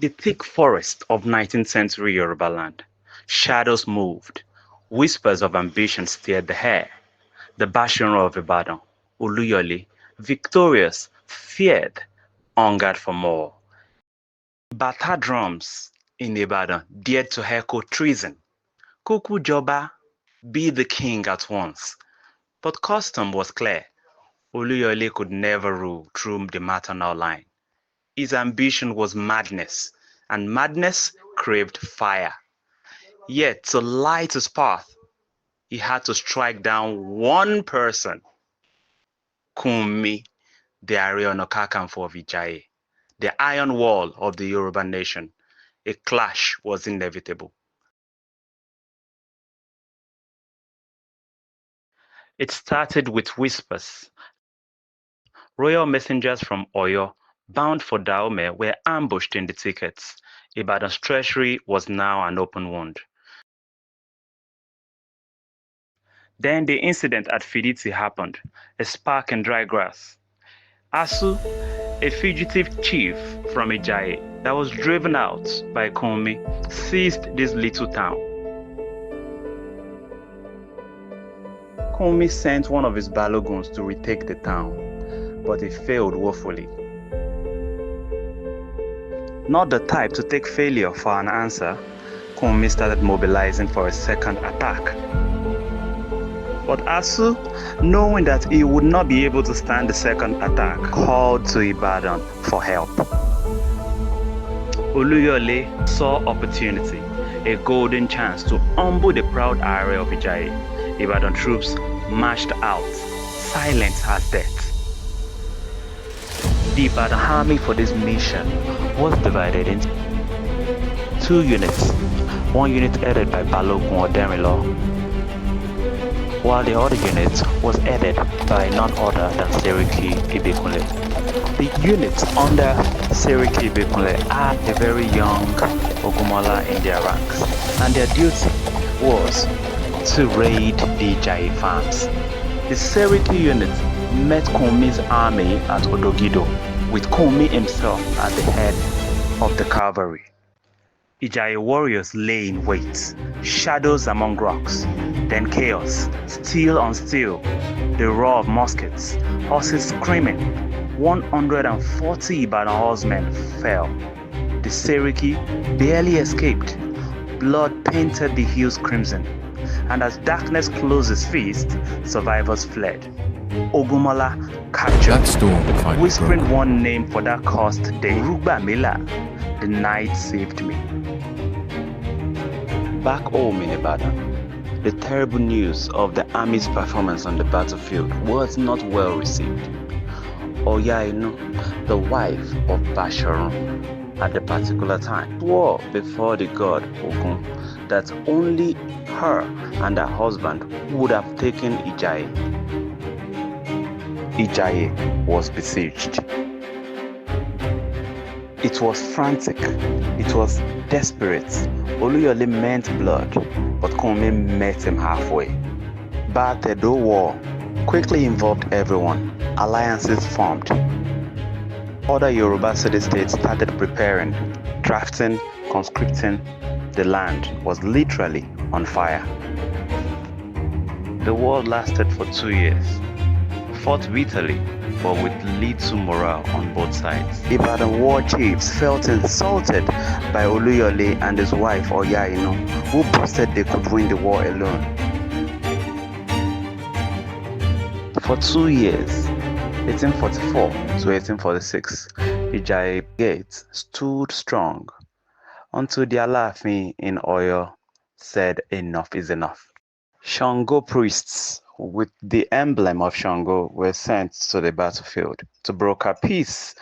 the thick forest of 19th century Yorubaland, shadows moved, whispers of ambition stirred the air. The Basorun of Ibadan, Oluyole, victorious, feared, hungered for more. Bata drums in Ibadan dared to echo treason. Kuku Joba, be the king at once. But custom was clear. Oluyole could never rule through the maternal line. His ambition was madness, and madness craved fire. Yet to light his path, he had to strike down one person, Kurunmi, the Ono Kakanfo of Ijaye, the iron wall of the Yoruba nation. A clash was inevitable. It started with whispers. Royal messengers from Oyo, bound for Dahomey, were ambushed in the thickets. Ibadan's treasury was now an open wound. Then the incident at Fiditi happened, a spark in dry grass. Asu, a fugitive chief from Ijaye that was driven out by Kurunmi, seized this little town. Kurunmi sent one of his Balogons to retake the town, but he failed woefully. Not the type to take failure for an answer, Kurunmi started mobilizing for a second attack. But Asu, knowing that he would not be able to stand the second attack, called to Ibadan for help. Oluyole saw opportunity, a golden chance to humble the proud array of Ijaye. Ibadan troops marched out, silent as death. The Ibadan army for this mission was divided into two units, one unit headed by Balogun Odemilo, while the other unit was headed by none other than Seriki Ibikunle. The units under Seriki Ibikunle had a very young Ogunmola in their ranks, and their duty was to raid the Ijaye farms. The Seriki unit met Kurunmi's army at Odogido, with Kurunmi himself at the head of the cavalry. Ijaye warriors lay in wait, shadows among rocks, then chaos, steel on steel, the roar of muskets, horses screaming. 140 Ibadan horsemen fell. The Seriki barely escaped. Blood painted the hills crimson, and as darkness closed his feast, survivors fled. Ogunmola captured, whispering one name for that cursed day, Rugbamila, the night saved me. Back home in Ibadan, the terrible news of the army's performance on the battlefield was not well received. Oyainu, the wife of Basorun, at the particular time, swore before the god Ogun that only her and her husband would have taken Ijaye. Ijaye was besieged. It was frantic, it was desperate. Oluyole meant blood, but Kurunmi met him halfway. Batedo War quickly involved everyone. Alliances formed. Other Yoruba city-states started preparing, drafting, conscripting. The land was literally on fire. The war lasted for 2 years, fought bitterly, but with little morale on both sides. Ibadan war chiefs felt insulted by Oluyole and his wife Oyainu, who boasted they could win the war alone. For 2 years, 1844 to 1846, Ijaye Gate stood strong until the Alaafin in Oyo said enough is enough. Shango priests with the emblem of Shango were sent to the battlefield to broker peace